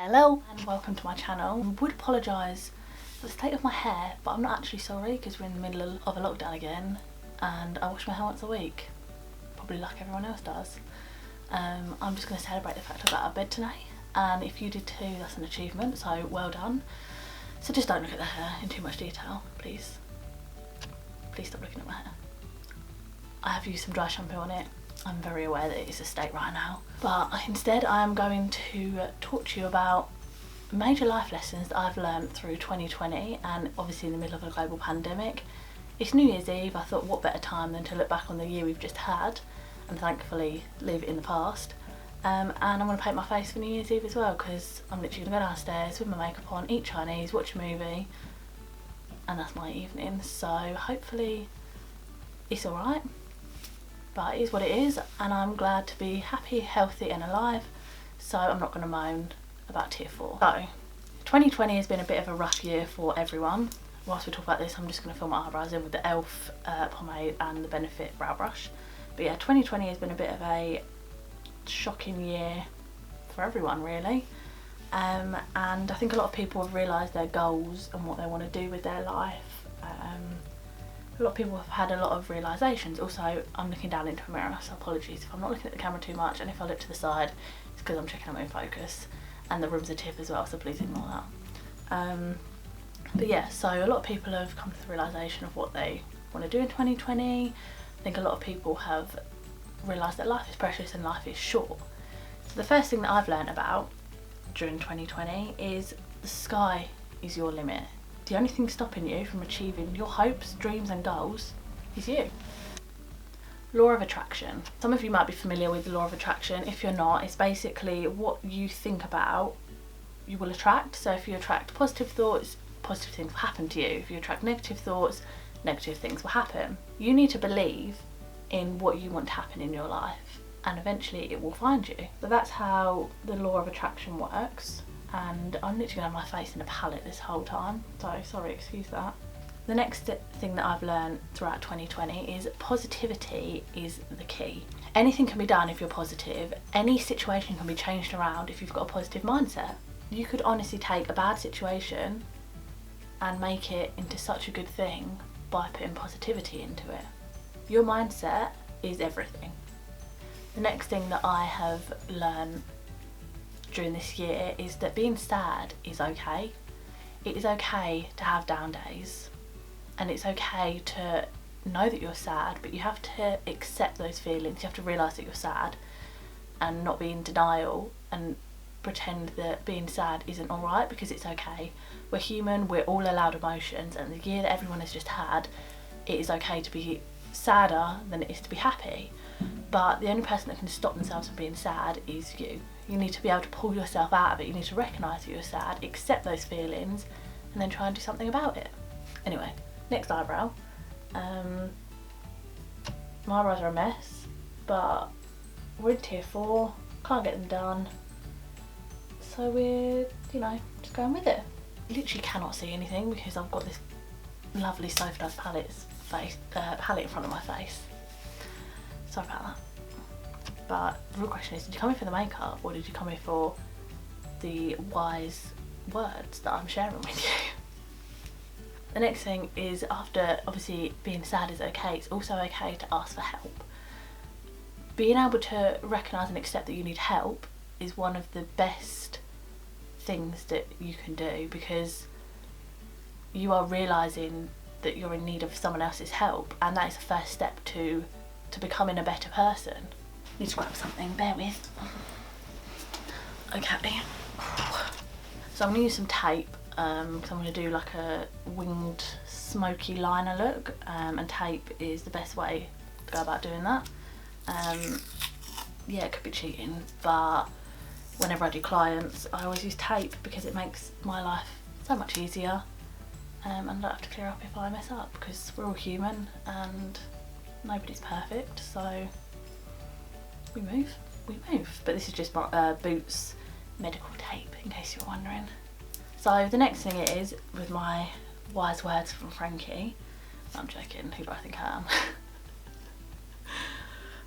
Hello and welcome to my channel. I would apologise for the state of my hair, but I'm not actually sorry because we're in the middle of a lockdown again and I wash my hair once a week, probably like everyone else does. I'm just going to celebrate the fact I got out of bed today, and if you did too, that's an achievement, so well done. So just don't look at the hair in too much detail, please. Please stop looking at my hair. I have used some dry shampoo on it. I'm very aware that it's a state right now, but instead I am going to talk to you about major life lessons that I've learned through 2020, and obviously in the middle of a global pandemic. It's New Year's Eve. I thought what better time than to look back on the year we've just had and thankfully leave it in the past. And I'm going to paint my face for New Year's Eve as well, because I'm literally going to go downstairs with my makeup on, eat Chinese, watch a movie, and that's my evening. So hopefully it's alright. But it is what it is, and I'm glad to be happy, healthy and alive, so I'm not going to moan about tier 4. So 2020 has been a bit of a rough year for everyone. Whilst we talk about this, I'm just going to fill my eyebrows in with the e.l.f. Pomade and the Benefit brow brush. But yeah, 2020 has been a bit of a shocking year for everyone really, and I think a lot of people have realised their goals and what they want to do with their life. A lot of people have had a lot of realisations. Also, I'm looking down into a mirror, so apologies if I'm not looking at the camera too much, and if I look to the side, it's because I'm checking out my focus, and the room's a tip as well, so please ignore that. But yeah, so a lot of people have come to the realisation of what they want to do in 2020. I think a lot of people have realised that life is precious and life is short. So the first thing that I've learned about during 2020 is the sky is your limit. The only thing stopping you from achieving your hopes, dreams and goals is you. Law of attraction. Some of you might be familiar with the law of attraction. If you're not, it's basically what you think about, you will attract. So if you attract positive thoughts, positive things will happen to you. If you attract negative thoughts, negative things will happen. You need to believe in what you want to happen in your life, and eventually it will find you. So that's how the law of attraction works. And I'm literally going to have my face in a palette this whole time, so sorry, excuse that. The next thing that I've learned throughout 2020 is positivity is the key. Anything can be done if you're positive. Any situation can be changed around if you've got a positive mindset. You could honestly take a bad situation and make it into such a good thing by putting positivity into it. Your mindset is everything. The next thing that I have learned during this year is that being sad is okay. It is okay to have down days, and it's okay to know that you're sad, but you have to accept those feelings. You have to realise that you're sad and not be in denial and pretend that being sad isn't alright, because it's okay. We're human, we're all allowed emotions, and the year that everyone has just had, it is okay to be sadder than it is to be happy. But the only person that can stop themselves from being sad is you. You need to be able to pull yourself out of it. You need to recognise that you're sad, accept those feelings, and then try and do something about it. Anyway, next eyebrow. My eyebrows are a mess, but we're in tier 4, can't get them done. So we're, just going with it. You literally cannot see anything because I've got this lovely Sofa Does palette in front of my face. Sorry about that. But the real question is, did you come here for the makeup, or did you come here for the wise words that I'm sharing with you? The next thing is, after obviously being sad is okay, it's also okay to ask for help. Being able to recognise and accept that you need help is one of the best things that you can do, because you are realising that you're in need of someone else's help, and that is the first step to becoming a better person. Need to grab something, bear with. Okay. So I'm going to use some tape, because I'm going to do like a winged smoky liner look, and tape is the best way to go about doing that. Yeah, it could be cheating, but whenever I do clients, I always use tape because it makes my life so much easier, and I don't have to clear up if I mess up, because we're all human and nobody's perfect, so we move. But this is just my Boots medical tape, in case you're wondering. So the next thing is, with my wise words from Frankie, no, I'm joking, who do I think I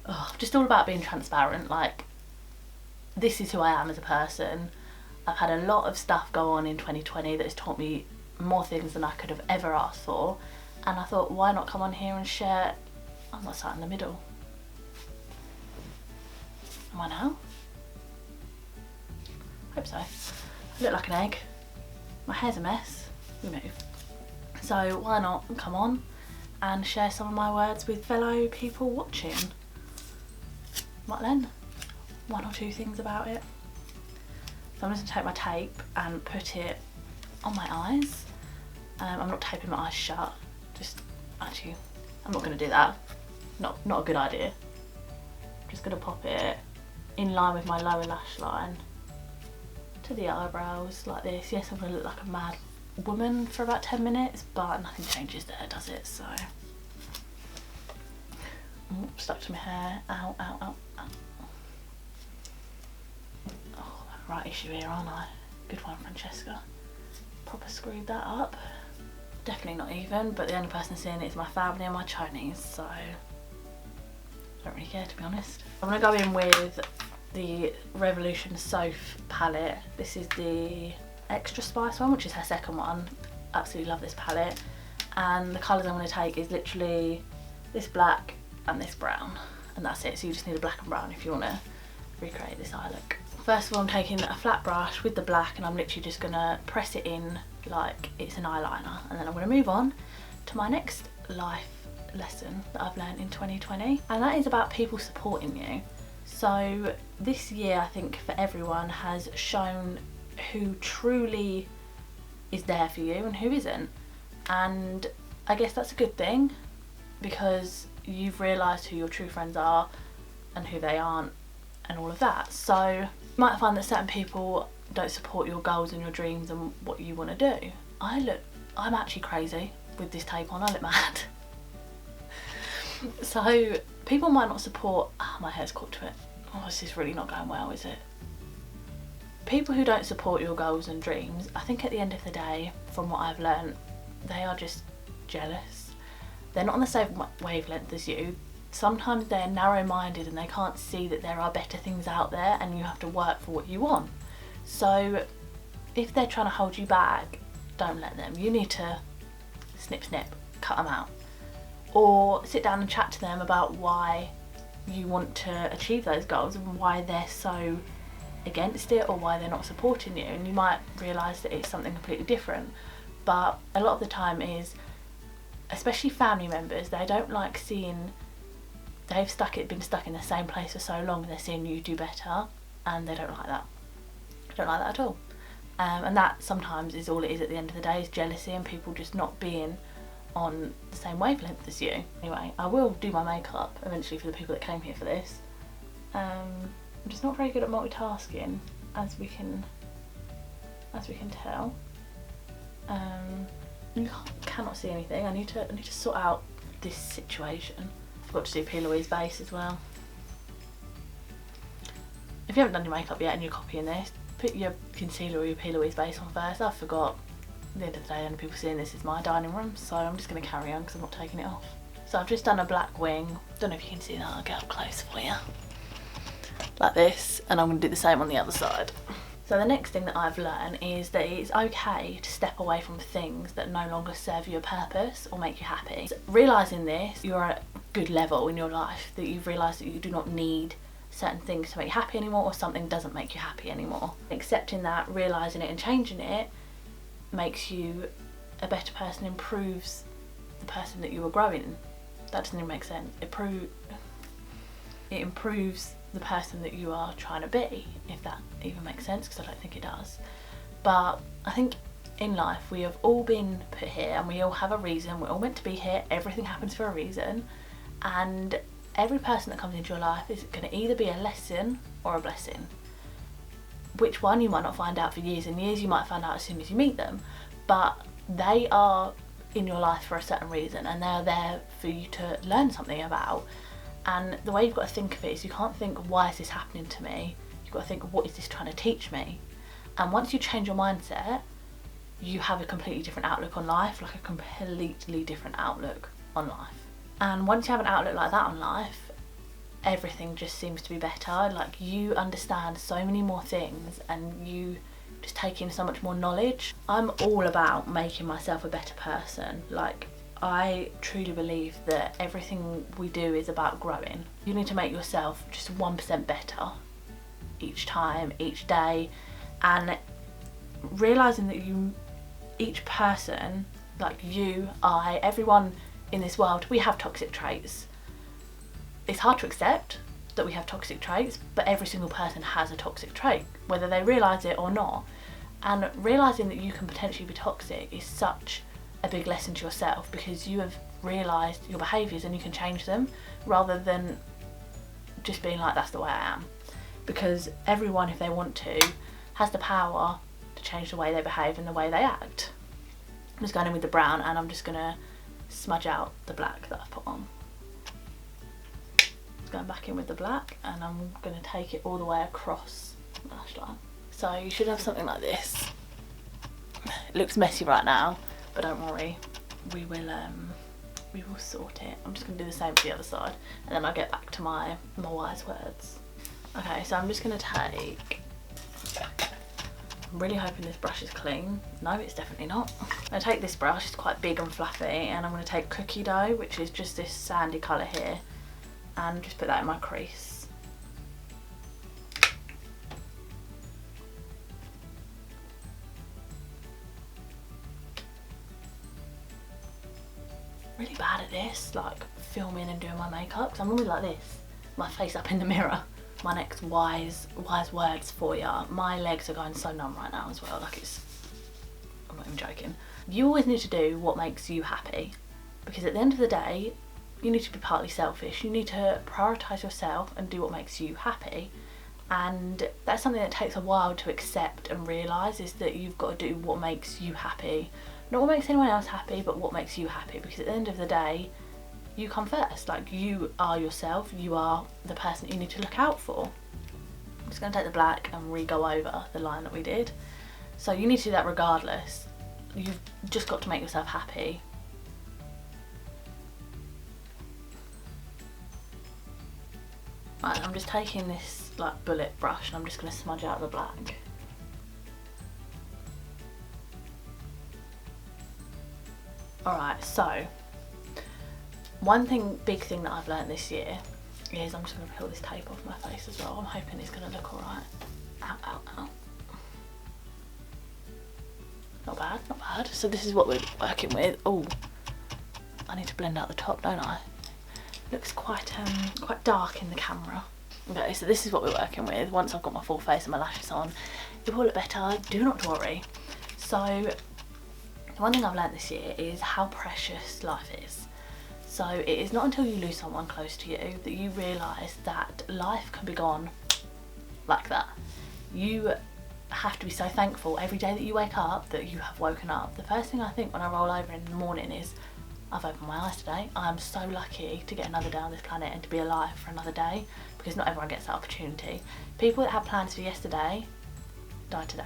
am? Just all about being transparent. Like, this is who I am as a person. I've had a lot of stuff go on in 2020 that has taught me more things than I could have ever asked for, and I thought, why not come on here and share? I'm not sat in the middle. Am I now? Hope so. I look like an egg. My hair's a mess. We move. So why not come on and share some of my words with fellow people watching. Might learn one or two things about it. So I'm just going to take my tape and put it on my eyes. I'm not taping my eyes shut. Actually, I'm not going to do that. Not a good idea. I'm just going to pop it in line with my lower lash line to the eyebrows like this. Yes, I'm going to look like a mad woman for about 10 minutes, but nothing changes there, does it? So, stuck to my hair. Ow, ow, ow, ow. Oh, right issue here, aren't I? Good one, Francesca. Proper screwed that up. Definitely not even, but the only person seeing it is my family and my Chinese, so I don't really care, to be honest. I'm gonna go in with the Revolution Soph palette. This is the Extra Spice one, which is her second one. Absolutely love this palette. And the colours I'm going to take is literally this black and this brown. And that's it. So you just need a black and brown if you want to recreate this eye look. First of all, I'm taking a flat brush with the black and I'm literally just going to press it in like it's an eyeliner. And then I'm going to move on to my next life lesson that I've learned in 2020. And that is about people supporting you. So this year, I think for everyone, has shown who truly is there for you and who isn't. And I guess that's a good thing, because you've realised who your true friends are and who they aren't and all of that. So you might find that certain people don't support your goals and your dreams and what you want to do. I'm actually crazy with this tape on, I look mad. So people might not support, my hair's caught to it. Oh, this is really not going well, is it? People who don't support your goals and dreams, I think at the end of the day, from what I've learned, they are just jealous. They're not on the same wavelength as you. Sometimes they're narrow-minded and they can't see that there are better things out there and you have to work for what you want. So if they're trying to hold you back, don't let them. You need to snip snip, cut them out. Or sit down and chat to them about why you want to achieve those goals and why they're so against it or why they're not supporting you, and you might realise that it's something completely different. But a lot of the time is, especially family members, they don't like seeing they've been stuck in the same place for so long and they're seeing you do better, and they don't like that. They don't like that at all. And that sometimes is all it is at the end of the day, is jealousy and people just not being on the same wavelength as you. Anyway, I will do my makeup eventually for the people that came here for this. I'm just not very good at multitasking, as we can tell. You cannot see anything. I need to sort out this situation. I forgot to do P. Louise base as well. If you haven't done your makeup yet and you're copying this, put your concealer or your P. Louise base on first. I forgot. At the end of the day, only people seeing this is my dining room, so I'm just going to carry on because I'm not taking it off. So I've just done a black wing. Don't know if you can see that. I'll get up close for you. Like this, and I'm going to do the same on the other side. So the next thing that I've learned is that it's okay to step away from things that no longer serve you a purpose or make you happy. So realising this, you're at a good level in your life, that you've realised that you do not need certain things to make you happy anymore, or something doesn't make you happy anymore. Accepting that, realising it and changing it makes you a better person, improves the person that you were growing. That doesn't even make sense. It improves the person that you are trying to be, if that even makes sense, because I don't think it does. But I think in life we have all been put here and we all have a reason. We're all meant to be here. Everything happens for a reason, and every person that comes into your life is going to either be a lesson or a blessing. Which one you might not find out for years and years, you might find out as soon as you meet them, but they are in your life for a certain reason and they're there for you to learn something about. And the way you've got to think of it is, you can't think, why is this happening to me? You've got to think, what is this trying to teach me? And once you change your mindset, you have a completely different outlook on life, like a completely different outlook on life. And once you have an outlook like that on life, everything just seems to be better. Like, you understand so many more things and you just taking so much more knowledge. I'm all about making myself a better person. Like, I truly believe that everything we do is about growing. You need to make yourself just 1% better each time, each day, and realising that each person, like you, I, everyone in this world, we have toxic traits. It's hard to accept that we have toxic traits, but every single person has a toxic trait, whether they realise it or not. And realising that you can potentially be toxic is such a big lesson to yourself, because you have realised your behaviours and you can change them, rather than just being like, that's the way I am. Because everyone, if they want to, has the power to change the way they behave and the way they act. I'm just going in with the brown, and I'm just going to smudge out the black that I put on. Just going back in with the black, and I'm going to take it all the way across the lash line. So you should have something like this. It looks messy right now, but don't worry, we will sort it. I'm just going to do the same for the other side, and then I'll get back to my wise words. Okay, so I'm just going to take, I'm really hoping this brush is clean. No, it's definitely not. I'm going to take this brush, it's quite big and fluffy, and I'm going to take Cookie Dough, which is just this sandy colour here, and just put that in my crease. Really bad at this, like filming and doing my makeup, because I'm normally like this, my face up in the mirror. My next wise words for ya. My legs are going so numb right now as well, like it's, I'm not even joking. You always need to do what makes you happy, because at the end of the day, you need to be partly selfish. You need to prioritise yourself and do what makes you happy. And that's something that takes a while to accept and realise, is that you've got to do what makes you happy. Not what makes anyone else happy, but what makes you happy, because at the end of the day, you come first. Like, you are yourself, you are the person that you need to look out for. I'm just going to take the black and re-go over the line that we did. So you need to do that regardless. You've just got to make yourself happy. Right, I'm just taking this like bullet brush, and I'm just going to smudge out the black. Alright, so one big thing that I've learnt this year is, I'm just going to peel this tape off my face as well. I'm hoping it's going to look alright. Ow, ow, ow. Not bad, not bad. So this is what we're working with. Oh, I need to blend out the top, don't I? Looks quite dark in the camera. Okay, so this is what we're working with. Once I've got my full face and my lashes on, it will look better, do not worry. So one thing I've learnt this year is how precious life is. So it is not until you lose someone close to you that you realise that life can be gone like that. You have to be so thankful every day that you wake up that you have woken up. The first thing I think when I roll over in the morning is, I've opened my eyes today. I am so lucky to get another day on this planet and to be alive for another day, because not everyone gets that opportunity. People that had plans for yesterday died today.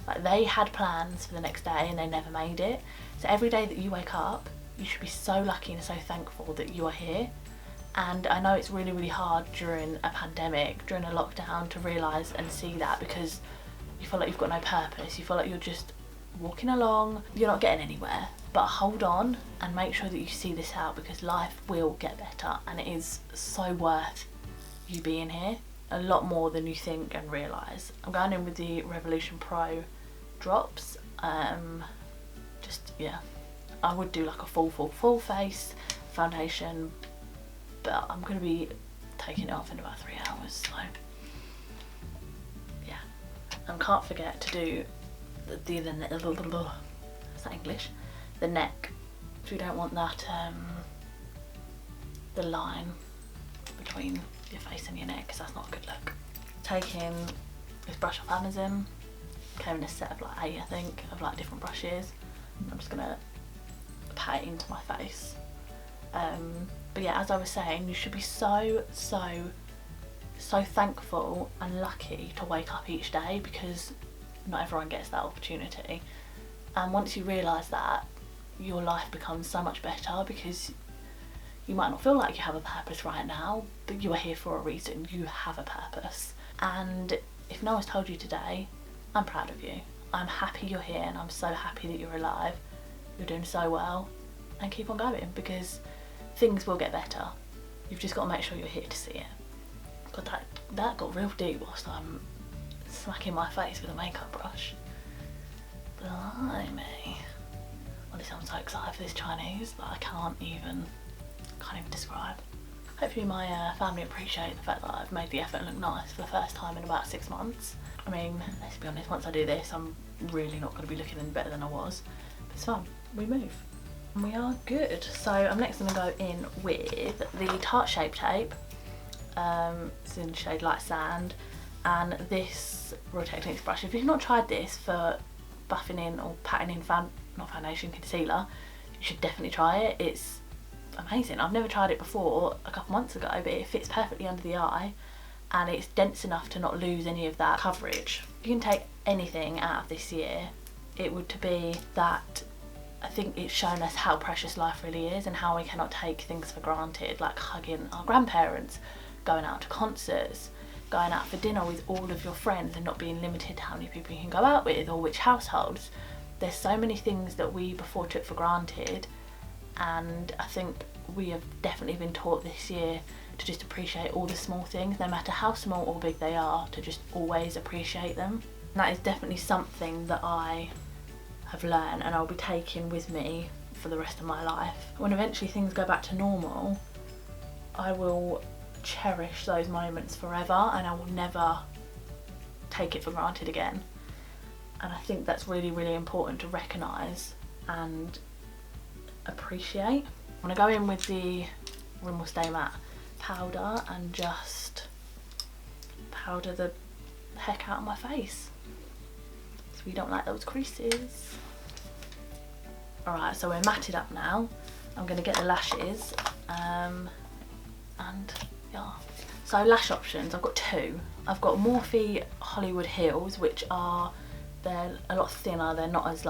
Like, they had plans for the next day and they never made it. So every day that you wake up, you should be so lucky and so thankful that you are here. And I know it's really, really hard during a pandemic, during a lockdown, to realise and see that, because you feel like you've got no purpose. You feel like you're just walking along, you're not getting anywhere. But hold on and make sure that you see this out, because life will get better, and it is so worth you being here. A lot more than you think and realise. I'm going in with the Revolution Pro drops. Just, yeah, I would do like a full face foundation, but I'm going to be taking it off in about 3 hours, so yeah. And can't forget to do is that English? The neck. So we don't want that the line between your face and your neck, because that's not a good look. Taking this brush off Amazon, came in a set of like 8, I think, of like different brushes. I'm just gonna pat it into my face. But yeah, as I was saying, you should be so thankful and lucky to wake up each day, because not everyone gets that opportunity. And once you realise that, your life becomes so much better, because you might not feel like you have a purpose right now, but you are here for a reason. You have a purpose. And if no one's told you today, I'm proud of you. I'm happy you're here and I'm so happy that you're alive. You're doing so well, and keep on going, because things will get better. You've just got to make sure you're here to see it. God, that got real deep whilst I'm smacking my face with a makeup brush. Blimey. Honestly, I'm so excited for this Chinese that I can't even describe. Hopefully my family appreciate the fact that I've made the effort and look nice for the first time in about 6 months. I mean, let's be honest, once I do this, I'm really not going to be looking any better than I was. But it's fun, we move. And we are good. So I'm next going to go in with the Tarte Shape Tape. It's in the shade Light Sand. And this Real Techniques brush. If you've not tried this for buffing in or patting in not foundation, concealer, you should definitely try it. It's amazing. I've never tried it before a couple months ago, but it fits perfectly under the eye and it's dense enough to not lose any of that coverage. If you can take anything out of this year, it would to be that I think it's shown us how precious life really is and how we cannot take things for granted, like hugging our grandparents, going out to concerts, going out for dinner with all of your friends and not being limited to how many people you can go out with or which households. There's so many things that we before took for granted, and I think we have definitely been taught this year to just appreciate all the small things, no matter how small or big they are, to just always appreciate them. And that is definitely something that I have learned and I'll be taking with me for the rest of my life. When eventually things go back to normal, I will cherish those moments forever and I will never take it for granted again. And I think that's really, really important to recognise and appreciate. I'm going to go in with the Rimmel Stay Matte powder and just powder the heck out of my face so we don't like those creases. Alright, so we're matted up now. I'm going to get the lashes and yeah. So lash options, I've got two. I've got Morphe Hollywood Hills, which are, they're a lot thinner, they're not as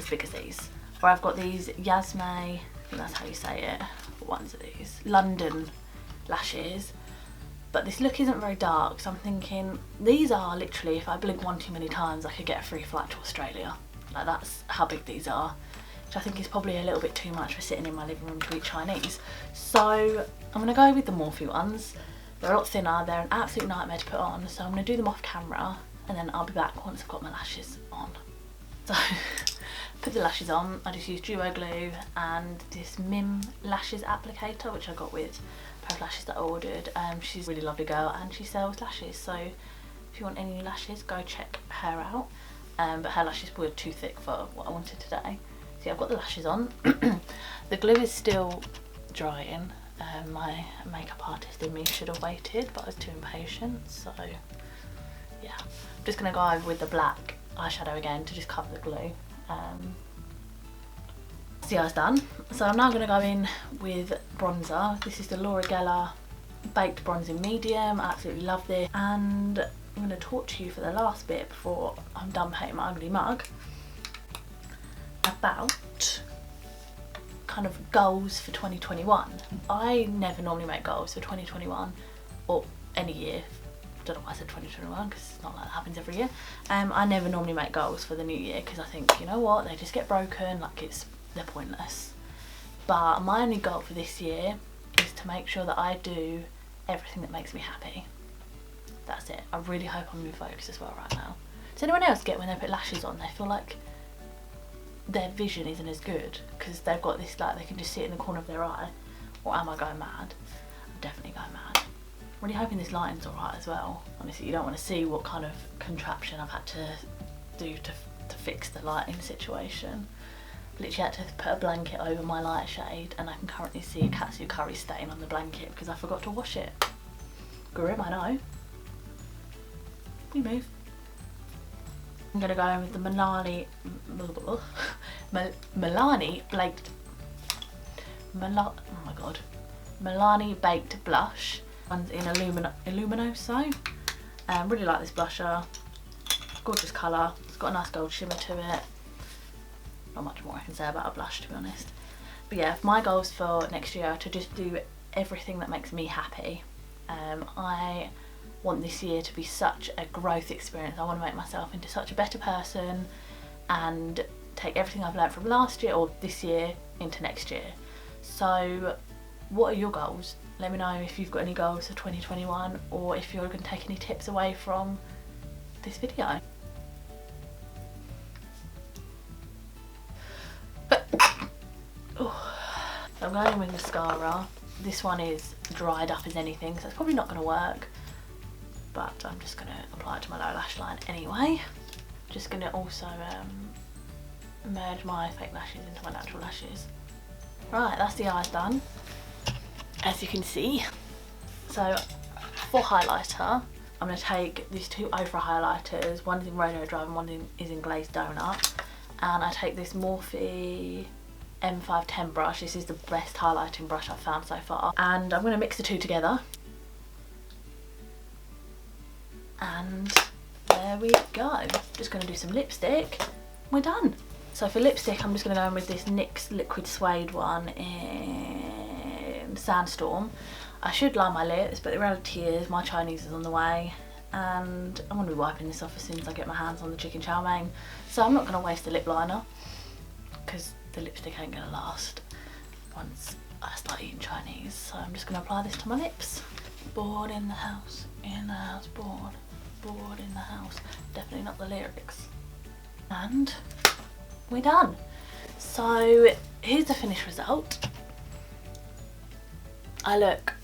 big as these. Or I've got these Yasme, I think that's how you say it, what ones are these? London lashes. But this look isn't very dark, so I'm thinking these are literally, if I blink one too many times, I could get a free flight to Australia. Like, that's how big these are, which I think is probably a little bit too much for sitting in my living room to eat Chinese. So I'm gonna go with the Morphe ones. They're a lot thinner, they're an absolute nightmare to put on, so I'm gonna do them off camera and then I'll be back once I've got my lashes on. So put the lashes on, I just use Duo Glue and this Mim Lashes applicator, which I got with a pair of lashes that I ordered. She's a really lovely girl and she sells lashes, so if you want any new lashes, go check her out. But her lashes were too thick for what I wanted today. So yeah, I've got the lashes on. The glue is still drying. My makeup artist in me should have waited, but I was too impatient, so yeah. I'm just going to go over with the black eyeshadow again to just cover the glue. So yeah, it's done. So I'm now going to go in with bronzer. This is the Laura Geller Baked Bronzing Medium. I absolutely love this. And I'm going to talk to you for the last bit before I'm done painting my ugly mug about kind of goals for 2021. I never normally make goals for 2021 or any year. I don't know why I said 2021 because it's not like that happens every year. I never normally make goals for the new year because I think, you know what, they just get broken, like they're pointless. But my only goal for this year is to make sure that I do everything that makes me happy. That's it. I really hope I'm in focus as well right now. Does anyone else get when they put lashes on, they feel like their vision isn't as good because they've got this, like, they can just see it in the corner of their eye? Or am I going mad? I'm definitely going mad. I'm really hoping this lighting's alright as well. Honestly, you don't want to see what kind of contraption I've had to do to fix the lighting situation. Literally had to put a blanket over my light shade and I can currently see a katsu curry stain on the blanket because I forgot to wash it. Grim, I know. We move. I'm going to go in with the Milani Milani Baked Blush. One's in Illuminoso. Really like this blusher. Gorgeous colour. It's got a nice gold shimmer to it. Not much more I can say about a blush, to be honest. But yeah, my goals for next year are to just do everything that makes me happy. I want this year to be such a growth experience. I want to make myself into such a better person and take everything I've learned from last year or this year into next year. So what are your goals? Let me know if you've got any goals for 2021 or if you're going to take any tips away from this video. I'm going in with mascara. This one is dried up as anything, so it's probably not going to work, but I'm just going to apply it to my lower lash line anyway. Just going to also merge my fake lashes into my natural lashes. Right, that's the eyes done, as you can see. So for highlighter, I'm going to take these two Ofra highlighters. One's in Rodeo Drive and one is in Glazed Donut. And I take this Morphe M510 brush. This is the best highlighting brush I've found so far. And I'm going to mix the two together. And there we go. Just going to do some lipstick. We're done. So for lipstick, I'm just going to go in with this NYX Liquid Suede one in Sandstorm. I should line my lips, but the reality is my Chinese is on the way. And I'm going to be wiping this off as soon as I get my hands on the chicken chow mein. So I'm not going to waste a lip liner, because the lipstick ain't going to last once I start eating Chinese. So I'm just going to apply this to my lips. Bored in the house, bored, bored in the house. Definitely not the lyrics. And we're done. So here's the finished result. I look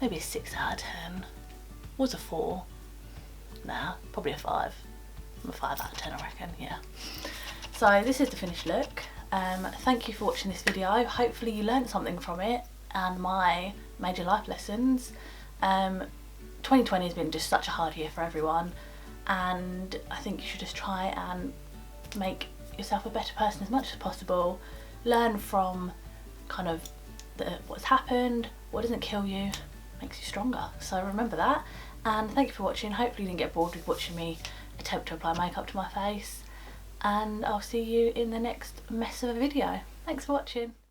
maybe a 6 out of 10. Was a 4. Nah, probably a 5. I'm a 5 out of 10, I reckon, yeah. So this is the finished look. Thank you for watching this video. Hopefully you learned something from it and my major life lessons. 2020 has been just such a hard year for everyone, and I think you should just try and make yourself a better person as much as possible. Learn from kind of what's happened. What doesn't kill you makes you stronger. So remember that, and thank you for watching. Hopefully you didn't get bored with watching me attempt to apply makeup to my face, and I'll see you in the next mess of a video. Thanks for watching.